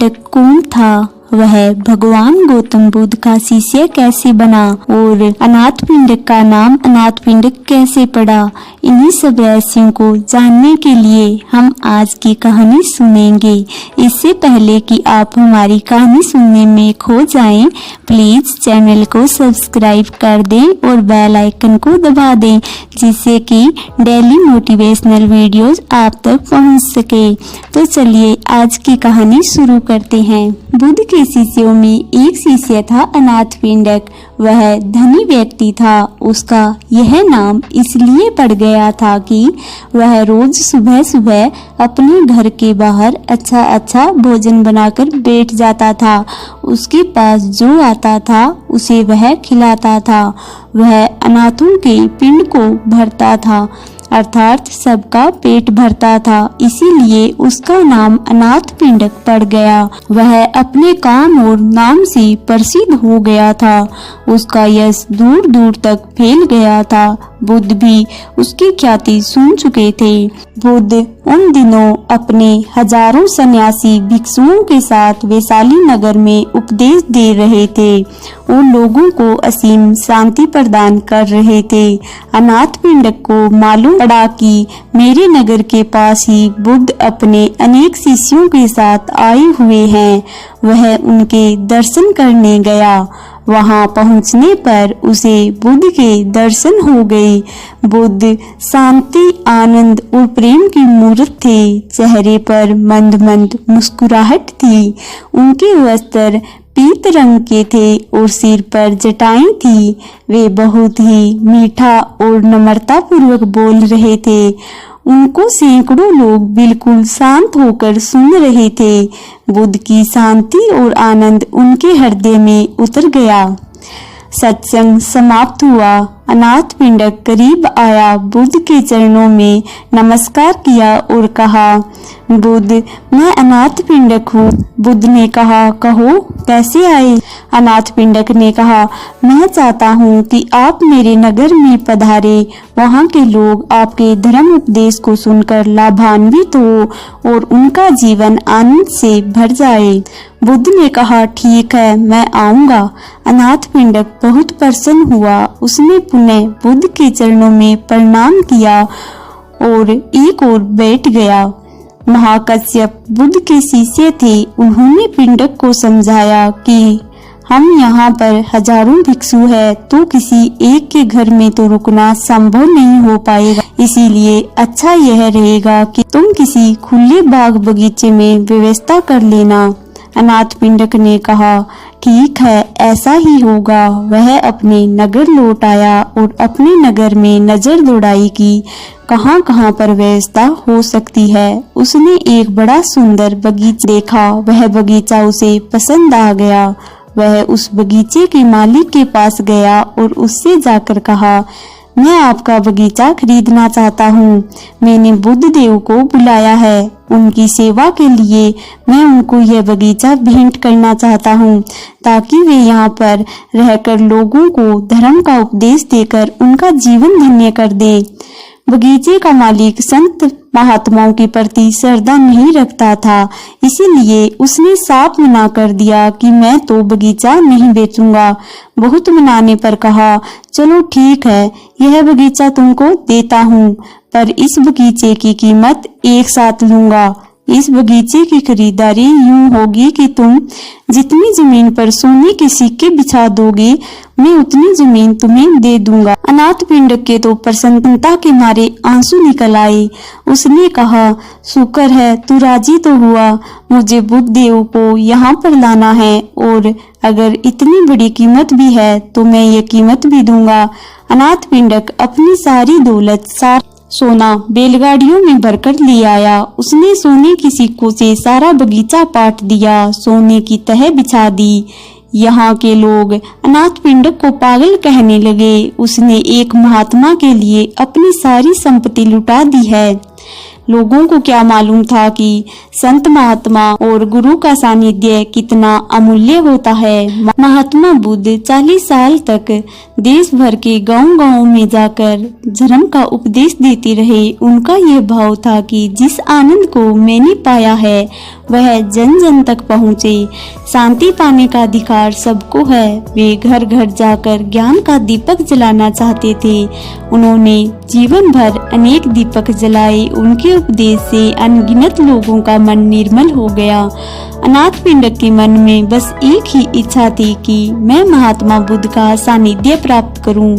पिंडक कौन था, वह भगवान गौतम बुद्ध का शिष्य कैसे बना और अनाथ पिंडक का नाम अनाथ पिंडक कैसे पड़ा, इन्हीं सब रहस्यों को जानने के लिए हम आज की कहानी सुनेंगे। इससे पहले कि आप हमारी कहानी सुनने में खो जाएं, प्लीज चैनल को सब्सक्राइब कर दें और बेल आइकन को दबा दें, जिससे कि डेली मोटिवेशनल वीडियोस आप तक पहुंच सके। तो चलिए आज की कहानी शुरू करते हैं। बुद्ध के शिष्यों में एक शिष्य था अनाथ पिंडक। वह धनी व्यक्ति था। उसका यह नाम इसलिए पड़ गया था कि वह रोज सुबह सुबह अपने घर के बाहर अच्छा भोजन बनाकर बैठ जाता था। उसके पास जो आता था उसे वह खिलाता था। वह अनाथों के पिंड को भरता था, अर्थात सबका पेट भरता था, इसीलिए उसका नाम अनाथ पिंडक पड़ गया। वह अपने काम और नाम से प्रसिद्ध हो गया था। उसका यश दूर दूर तक फैल गया था। बुद्ध भी उसकी ख्याति सुन चुके थे। बुद्ध उन दिनों अपने हजारों सन्यासी भिक्षुओं के साथ वैशाली नगर में उपदेश दे रहे थे और लोगों को असीम शांति प्रदान कर रहे थे। अनाथ पिंडक को मालूम पड़ा कि मेरे नगर के पास ही बुद्ध अपने अनेक शिष्यों के साथ आए हुए हैं। वह उनके दर्शन करने गया। वहां पहुंचने पर उसे बुद्ध के दर्शन हो गए। बुद्ध शांति, आनंद और प्रेम की मूर्त थे। चेहरे पर मंद मंद मुस्कुराहट थी। उनके वस्त्र पीत रंग के थे और सिर पर जटाएं थी। वे बहुत ही मीठा और नम्रता पूर्वक बोल रहे थे। उनको सैकड़ों लोग बिल्कुल शांत होकर सुन रहे थे। बुद्ध की शांति और आनंद उनके हृदय में उतर गया। सत्संग समाप्त हुआ। अनाथ पिंडक करीब आया, बुद्ध के चरणों में नमस्कार किया और कहा, बुद्ध, मैं अनाथ पिंडक हूँ। बुद्ध ने कहा, कहो कैसे आए? अनाथ पिंडक ने कहा, मैं चाहता हूँ कि आप मेरे नगर में पधारे। वहाँ के लोग आपके धर्म उपदेश को सुनकर लाभान्वित हो और उनका जीवन आनंद से भर जाए। बुद्ध ने कहा, ठीक है, मैं आऊंगा। अनाथ पिंडक बहुत प्रसन्न हुआ। उसने पुनः बुद्ध के चरणों में प्रणाम किया और एक ओर बैठ गया। महाकश्यप बुद्ध के शिष्य थे। उन्होंने पिंडक को समझाया कि हम यहाँ पर हजारों भिक्षु हैं, तो किसी एक के घर में तो रुकना संभव नहीं हो पाएगा। इसीलिए अच्छा यह रहेगा कि तुम किसी खुले बाग बगीचे में व्यवस्था कर लेना। अनाथ पिंडक ने कहा, ठीक है, ऐसा ही होगा। वह अपने नगर लौट आया और अपने नगर में नजर दौड़ाई कि कहाँ कहाँ पर व्यवस्था हो सकती है। उसने एक बड़ा सुंदर बगीचा देखा। वह बगीचा उसे पसंद आ गया। वह उस बगीचे के मालिक के पास गया और उससे जाकर कहा, मैं आपका बगीचा खरीदना चाहता हूँ। मैंने बुद्ध देव को बुलाया है। उनकी सेवा के लिए मैं उनको यह बगीचा भेंट करना चाहता हूँ, ताकि वे यहाँ पर रहकर लोगों को धर्म का उपदेश देकर उनका जीवन धन्य कर दें। बगीचे का मालिक संत महात्माओं के प्रति श्रद्धा नहीं रखता था, इसीलिए उसने साफ मना कर दिया कि मैं तो बगीचा नहीं बेचूंगा। बहुत मनाने पर कहा, चलो ठीक है, यह बगीचा तुमको देता हूँ, पर इस बगीचे की कीमत एक साथ लूंगा। इस बगीचे की खरीदारी यूं होगी कि तुम जितनी जमीन पर सोने के सिक्के बिछा दोगे, मैं उतनी जमीन तुम्हें दे दूंगा। अनाथ पिंडक के तो प्रसन्नता के मारे आंसू निकल आए। उसने कहा, शुक्र है तू राजी तो हुआ। मुझे बुद्ध देव को यहाँ पर लाना है और अगर इतनी बड़ी कीमत भी है तो मैं ये कीमत भी दूंगा। अनाथ पिंडक अपनी सारी दौलत, सारा सोना बैलगाड़ियों में भरकर ले आया। उसने सोने की सिक्कों से सारा बगीचा पाट दिया, सोने की तह बिछा दी। यहाँ के लोग अनाथ पिंडक को पागल कहने लगे। उसने एक महात्मा के लिए अपनी सारी संपत्ति लुटा दी है। लोगों को क्या मालूम था कि संत महात्मा और गुरु का सानिध्य कितना अमूल्य होता है। महात्मा बुद्ध 40 साल तक देश भर के गांव-गांव में जाकर धर्म का उपदेश देते रहे। उनका यह भाव था कि जिस आनंद को मैंने पाया है वह जन जन तक पहुँचे। शांति पाने का अधिकार सबको है। वे घर घर जाकर ज्ञान का दीपक जलाना चाहते थे। उन्होंने जीवन भर अनेक दीपक जलाए। उनके उपदेश से अनगिनत लोगों का मन निर्मल हो गया। अनाथपिंडक के मन में बस एक ही इच्छा थी कि मैं महात्मा बुद्ध का सानिध्य प्राप्त करूं,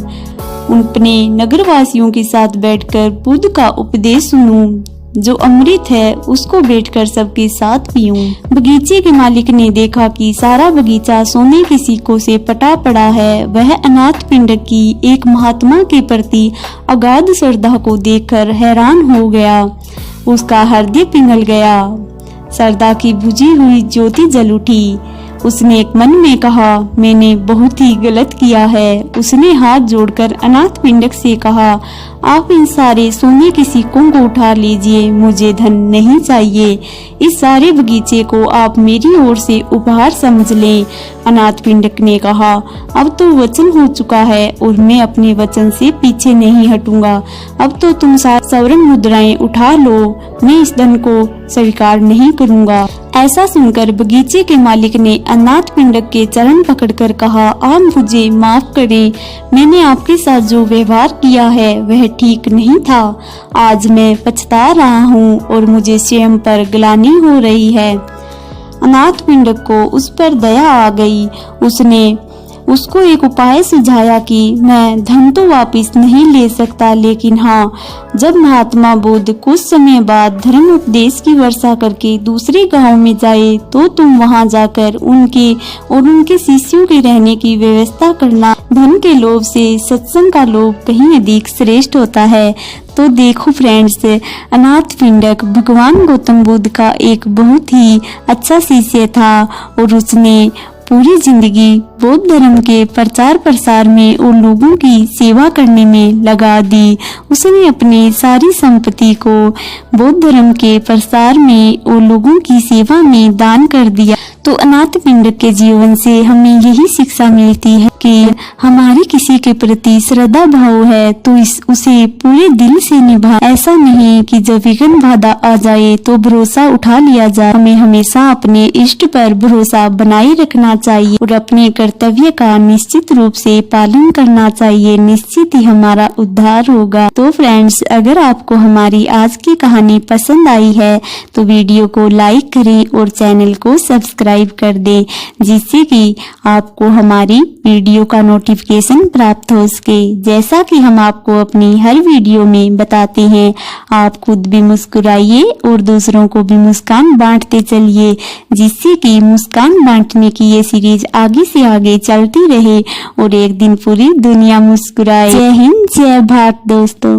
अपने नगरवासियों के साथ बैठकर बुद्ध का उपदेश सुनूं, जो अमृत है उसको बैठकर सबके साथ पीऊं। बगीचे के मालिक ने देखा कि सारा बगीचा सोने के सिक्कों से पटा पड़ा है। वह अनाथपिंडक की एक महात्मा के प्रति अगाध श्रद्धा को देखकर हैरान हो गया। उसका हृदय पिघल गया। श्रद्धा की बुझी हुई ज्योति जल उठी। उसने एक मन में कहा, मैंने बहुत ही गलत किया है। उसने हाथ जोड़कर अनाथपिंडक से कहा, आप इन सारे सोने के सिक्कों को उठा लीजिए, मुझे धन नहीं चाहिए। इस सारे बगीचे को आप मेरी ओर से उपहार समझ लें। अनाथपिंडक ने कहा, अब तो वचन हो चुका है और मैं अपने वचन से पीछे नहीं हटूंगा। अब तो तुम स्वर्ण मुद्राएं उठा लो, मैं इस धन को स्वीकार नहीं करूंगा। ऐसा सुनकर बगीचे के मालिक ने अनाथपिंडक के चरण पकड़कर कहा, आप मुझे माफ करें, मैंने आपके साथ जो व्यवहार किया है वह ठीक नहीं था। आज मैं पछता रहा हूँ और मुझे स्वयं पर ग्लानि हो रही है। अनाथपिंडक को उस पर दया आ गई। उसने उसको एक उपाय सुझाया कि मैं धन तो वापस नहीं ले सकता, लेकिन हाँ, जब महात्मा बुद्ध कुछ समय बाद धर्म उपदेश की वर्षा करके दूसरे गांव में जाए तो तुम वहां जाकर उनके और उनके शिष्यों के रहने की व्यवस्था करना। धन के लोभ से सत्संग का लोभ कहीं अधिक श्रेष्ठ होता है। तो देखो फ्रेंड्स, अनाथपिंडक भगवान गौतम बुद्ध का एक बहुत ही अच्छा शिष्य था और उसने पूरी जिंदगी बौद्ध धर्म के प्रचार प्रसार में और लोगों की सेवा करने में लगा दी। उसने अपनी सारी संपत्ति को बौद्ध धर्म के प्रसार में और लोगों की सेवा में दान कर दिया। तो अनाथपिंडक के जीवन से हमें यही शिक्षा मिलती है कि हमारी किसी के प्रति श्रद्धा भाव है तो उसे पूरे दिल से निभा। ऐसा नहीं कि जब विघ्न बाधा आ जाए तो भरोसा उठा लिया जाए। हमें हमेशा अपने इष्ट पर भरोसा बनाए रखना चाहिए और अपने कर्तव्य का निश्चित रूप से पालन करना चाहिए। निश्चित ही हमारा उद्धार होगा। तो फ्रेंड्स, अगर आपको हमारी आज की कहानी पसंद आई है तो वीडियो को लाइक करें और चैनल को सब्सक्राइब कर दें, जिससे कि आपको हमारी वीडियो का नोटिफिकेशन प्राप्त हो सके। जैसा कि हम आपको अपनी हर वीडियो में बताते हैं, आप खुद भी मुस्कुराइए और दूसरों को भी मुस्कान बांटते चलिए, जिससे कि मुस्कान बांटने की ये सीरीज आगे से आगे चलती रहे और एक दिन पूरी दुनिया मुस्कुराए। जय हिंद, जय भारत दोस्तों।